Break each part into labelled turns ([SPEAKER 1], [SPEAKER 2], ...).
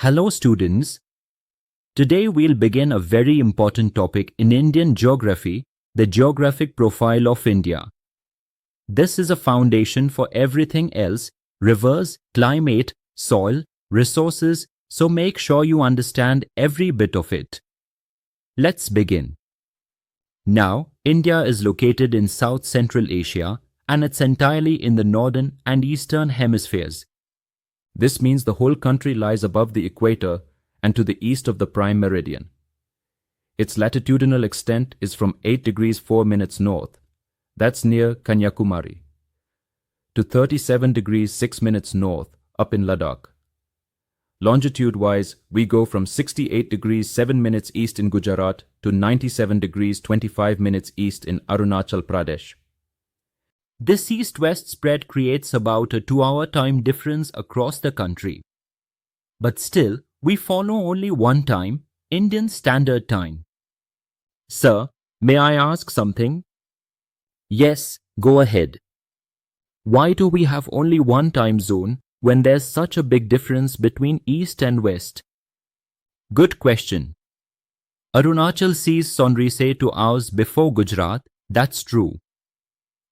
[SPEAKER 1] Hello students. Today we'll begin a very important topic in Indian geography, the geographic profile of India. This is a foundation for everything else: rivers, climate, soil, resources, so make sure you understand every bit of it. Let's begin. Now, India is located in South Central Asia and it's entirely in the northern and eastern hemispheres. This means the whole country lies above the equator and to the east of the prime meridian. Its latitudinal extent is from 8 degrees 4 minutes north, that's near Kanyakumari, to 37 degrees 6 minutes north up in Ladakh. Longitude-wise, we go from 68 degrees 7 minutes east in Gujarat to 97 degrees 25 minutes east in Arunachal Pradesh. This east-west spread creates about a 2-hour time difference across the country. But still, we follow only one time, Indian Standard Time. Sir, may I ask something? Yes, go ahead. Why do we have only one time zone when there's such a big difference between east and west? Good question. Arunachal sees sunrise 2 hours before Gujarat, that's true.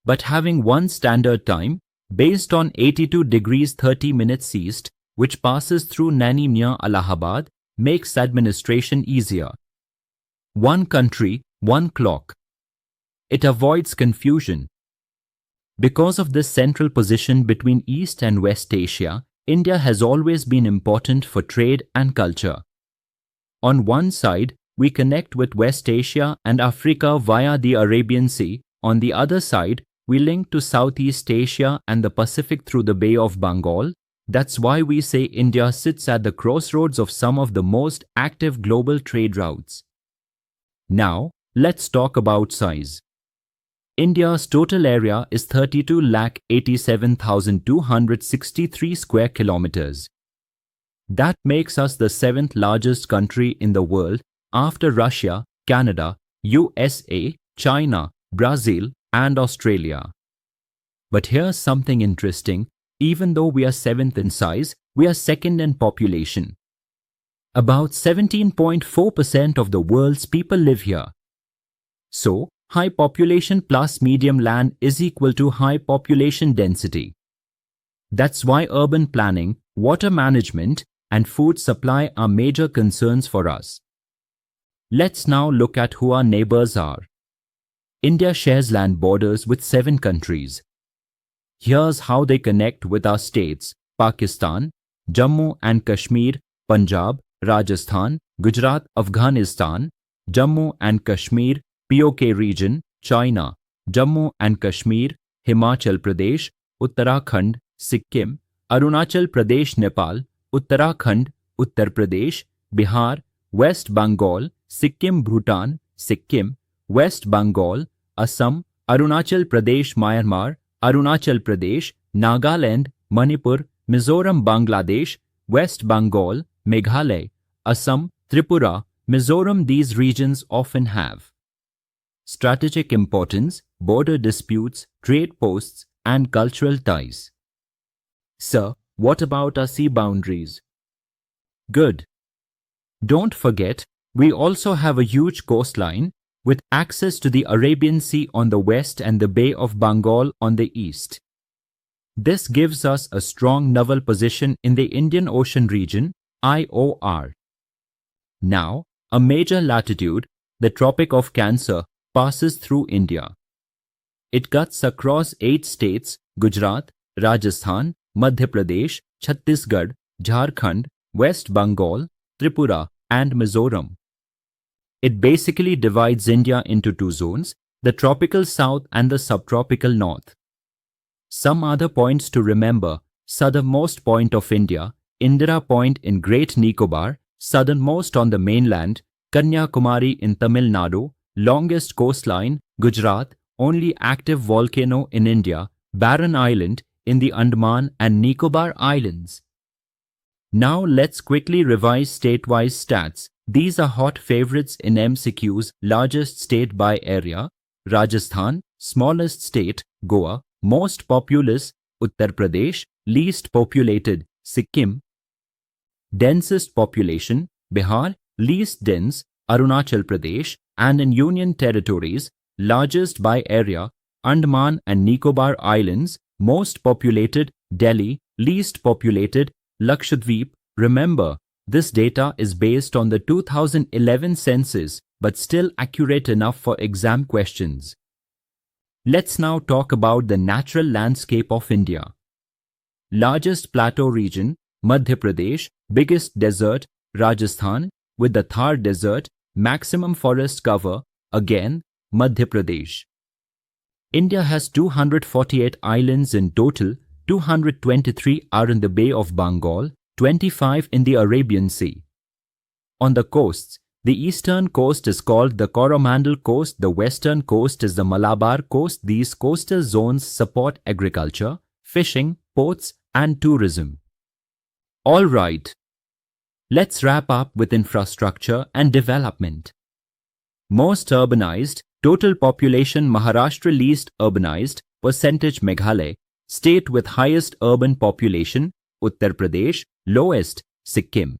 [SPEAKER 1] But having one standard time, based on 82 degrees 30 minutes east, which passes through Naini near Allahabad, makes administration easier. One country, one clock. It avoids confusion. Because of this central position between East and West Asia, India has always been important for trade and culture. On one side, we connect with West Asia and Africa via the Arabian Sea. On the other side, we link to Southeast Asia and the Pacific through the Bay of Bengal. That's why we say India sits at the crossroads of some of the most active global trade routes. Now, let's talk about size. India's total area is 32,87,263 square kilometers. That makes us the 7th largest country in the world after Russia, Canada, USA, China, Brazil, and Australia. But here's something interesting. Even though we are 7th in size, we are 2nd in population. About 17.4% of the world's people live here. So, high population plus medium land is equal to high population density. That's why urban planning, water management, and food supply are major concerns for us. Let's now look at who our neighbors are. India shares land borders with 7 countries. Here's how they connect with our states: Pakistan, Jammu and Kashmir, Punjab, Rajasthan, Gujarat, Afghanistan, Jammu and Kashmir, POK region, China, Jammu and Kashmir, Himachal Pradesh, Uttarakhand, Sikkim, Arunachal Pradesh, Nepal, Uttarakhand, Uttar Pradesh, Bihar, West Bengal, Sikkim, Bhutan, Sikkim, West Bengal, Assam, Arunachal Pradesh, Myanmar, Arunachal Pradesh, Nagaland, Manipur, Mizoram, Bangladesh, West Bengal, Meghalaya, Assam, Tripura, Mizoram. These regions often have strategic importance, border disputes, trade posts, and cultural ties. Sir, what about our sea boundaries? Good. Don't forget, we also have a huge coastline with access to the Arabian Sea on the west and the Bay of Bengal on the east. This gives us a strong naval position in the Indian Ocean region, IOR. Now, a major latitude, the Tropic of Cancer, passes through India. It cuts across 8 states: Gujarat, Rajasthan, Madhya Pradesh, Chhattisgarh, Jharkhand, West Bengal, Tripura, and Mizoram. It basically divides India into 2 zones, the tropical south and the subtropical north. Some other points to remember: southernmost point of India, Indira Point in Great Nicobar; southernmost on the mainland, Kanyakumari in Tamil Nadu; longest coastline, Gujarat; only active volcano in India, Barren Island in the Andaman and Nicobar Islands. Now let's quickly revise state-wise stats. These are hot favorites in MCQs: largest state by area, Rajasthan; smallest state, Goa; most populous, Uttar Pradesh; least populated, Sikkim. Densest population, Bihar. Least dense, Arunachal Pradesh. And in Union Territories, largest by area, Andaman and Nicobar Islands. Most populated, Delhi. Least populated, Lakshadweep. Remember, this data is based on the 2011 census, but still accurate enough for exam questions. Let's now talk about the natural landscape of India. Largest plateau region, Madhya Pradesh. Biggest desert, Rajasthan, with the Thar Desert. Maximum forest cover, again, Madhya Pradesh. India has 248 islands in total. 223 are in the Bay of Bengal, 25 in the Arabian Sea. On the coasts, the eastern coast is called the Coromandel Coast, the western coast is the Malabar Coast. These coastal zones support agriculture, fishing, ports, and tourism. All right, let's wrap up with infrastructure and development. Most urbanized, total population Maharashtra. Least urbanized, percentage Meghalaya. State with highest urban population, Uttar Pradesh. Lowest, Sikkim.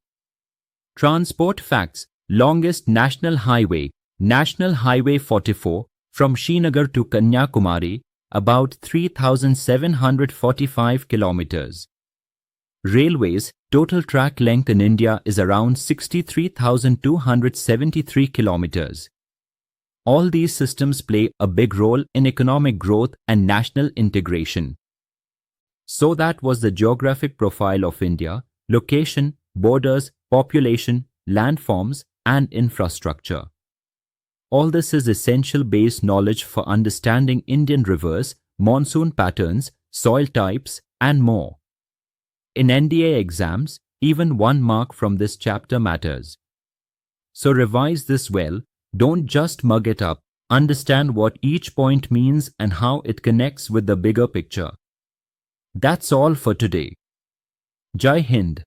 [SPEAKER 1] Transport facts. Longest national highway, National Highway 44, from Srinagar to Kanyakumari, about 3,745 kilometers. Railways, total track length in India is around 63,273 kilometers. All these systems play a big role in economic growth and national integration. So that was the geographic profile of India: location, borders, population, landforms, and infrastructure. All this is essential base knowledge for understanding Indian rivers, monsoon patterns, soil types, and more. In NDA exams, even 1 mark from this chapter matters. So revise this well, don't just mug it up, understand what each point means and how it connects with the bigger picture. That's all for today. Jai Hind.